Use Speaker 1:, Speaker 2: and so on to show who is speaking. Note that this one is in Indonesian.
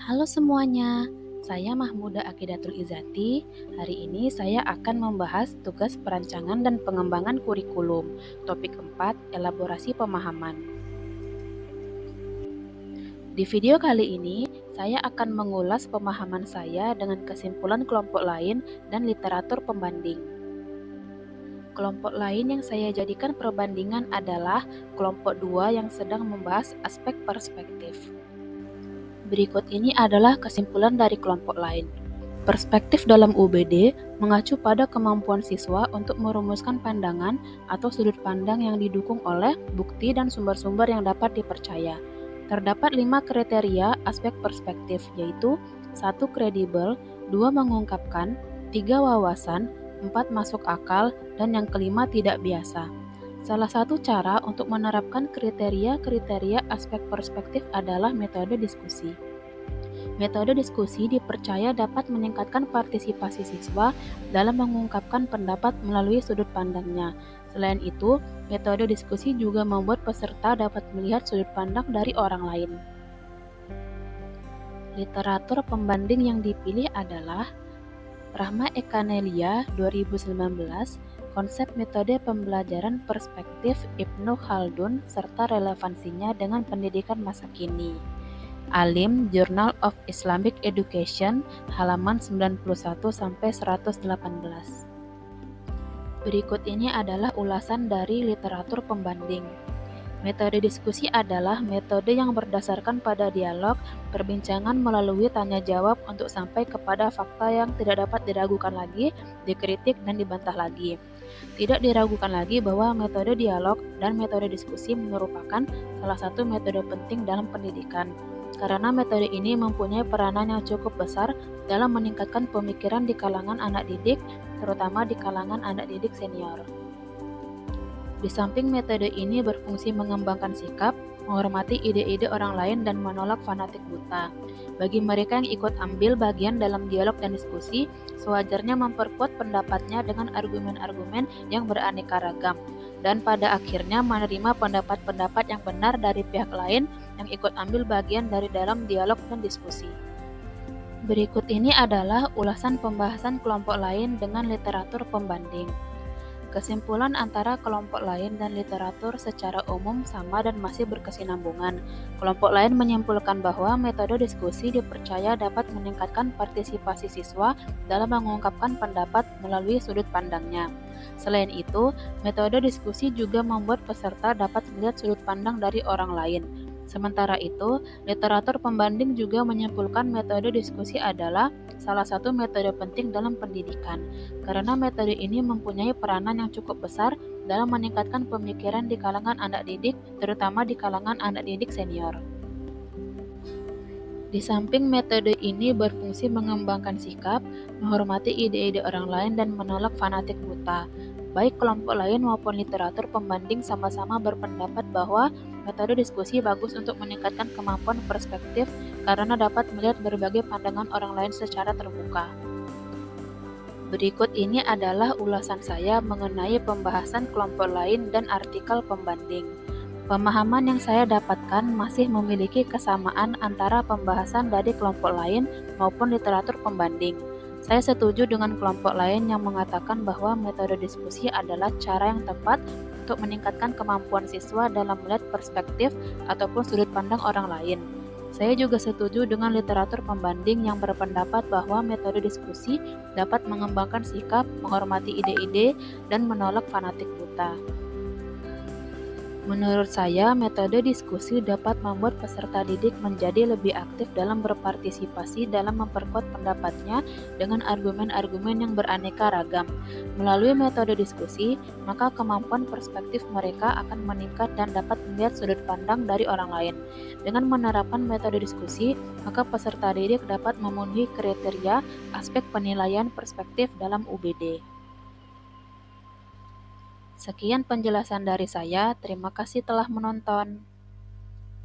Speaker 1: Halo semuanya, saya Mahmuda Akidatul Izati. Hari ini saya akan membahas tugas perancangan dan pengembangan kurikulum. Topik 4, elaborasi pemahaman. Di video kali ini, saya akan mengulas pemahaman saya dengan kesimpulan kelompok lain dan literatur pembanding. Kelompok lain yang saya jadikan perbandingan adalah kelompok 2 yang sedang membahas aspek perspektif. Berikut ini adalah kesimpulan dari kelompok lain. Perspektif dalam UBD mengacu pada kemampuan siswa untuk merumuskan pandangan atau sudut pandang yang didukung oleh bukti dan sumber-sumber yang dapat dipercaya. Terdapat 5 kriteria aspek perspektif, yaitu 1. Kredibel, 2. Mengungkapkan, 3. Wawasan, 4. Masuk akal, dan yang kelima tidak biasa. Salah satu cara untuk menerapkan kriteria-kriteria aspek perspektif adalah metode diskusi. Metode diskusi dipercaya dapat meningkatkan partisipasi siswa dalam mengungkapkan pendapat melalui sudut pandangnya. Selain itu, metode diskusi juga membuat peserta dapat melihat sudut pandang dari orang lain. Literatur pembanding yang dipilih adalah Rahma Ekanelia 2019, Konsep Metode Pembelajaran Perspektif Ibnu Khaldun serta relevansinya dengan pendidikan masa kini. Alim, Journal of Islamic Education, halaman 91-118. Berikut ini adalah ulasan dari literatur pembanding. Metode diskusi adalah metode yang berdasarkan pada dialog, perbincangan melalui tanya jawab untuk sampai kepada fakta yang tidak dapat diragukan lagi, dikritik, dan dibantah lagi. Tidak diragukan lagi bahwa metode dialog dan metode diskusi merupakan salah satu metode penting dalam pendidikan, karena metode ini mempunyai peranan yang cukup besar dalam meningkatkan pemikiran di kalangan anak didik, terutama di kalangan anak didik senior. Di samping metode ini berfungsi mengembangkan sikap, menghormati ide-ide orang lain, dan menolak fanatik buta. Bagi mereka yang ikut ambil bagian dalam dialog dan diskusi, sewajarnya memperkuat pendapatnya dengan argumen-argumen yang beraneka ragam, dan pada akhirnya menerima pendapat-pendapat yang benar dari pihak lain yang ikut ambil bagian dari dalam dialog dan diskusi. Berikut ini adalah ulasan pembahasan kelompok lain dengan literatur pembanding. Kesimpulan antara kelompok lain dan literatur secara umum sama dan masih berkesinambungan. Kelompok lain menyimpulkan bahwa metode diskusi dipercaya dapat meningkatkan partisipasi siswa dalam mengungkapkan pendapat melalui sudut pandangnya. Selain itu, metode diskusi juga membuat peserta dapat melihat sudut pandang dari orang lain. Sementara itu, literatur pembanding juga menyimpulkan metode diskusi adalah salah satu metode penting dalam pendidikan, karena metode ini mempunyai peranan yang cukup besar dalam meningkatkan pemikiran di kalangan anak didik, terutama di kalangan anak didik senior. Di samping metode ini berfungsi mengembangkan sikap, menghormati ide-ide orang lain, dan menolak fanatik buta. Baik kelompok lain maupun literatur pembanding sama-sama berpendapat bahwa metode diskusi bagus untuk meningkatkan kemampuan perspektif karena dapat melihat berbagai pandangan orang lain secara terbuka. Berikut ini adalah ulasan saya mengenai pembahasan kelompok lain dan artikel pembanding. Pemahaman yang saya dapatkan masih memiliki kesamaan antara pembahasan dari kelompok lain maupun literatur pembanding. Saya setuju dengan kelompok lain yang mengatakan bahwa metode diskusi adalah cara yang tepat untuk meningkatkan kemampuan siswa dalam melihat perspektif ataupun sudut pandang orang lain. Saya juga setuju dengan literatur pembanding yang berpendapat bahwa metode diskusi dapat mengembangkan sikap, menghormati ide-ide, dan menolak fanatik buta. Menurut saya, metode diskusi dapat membuat peserta didik menjadi lebih aktif dalam berpartisipasi dalam memperkuat pendapatnya dengan argumen-argumen yang beraneka ragam. Melalui metode diskusi, maka kemampuan perspektif mereka akan meningkat dan dapat melihat sudut pandang dari orang lain. Dengan menerapkan metode diskusi, maka peserta didik dapat memenuhi kriteria aspek penilaian perspektif dalam UBD. Sekian penjelasan dari saya, terima kasih telah menonton.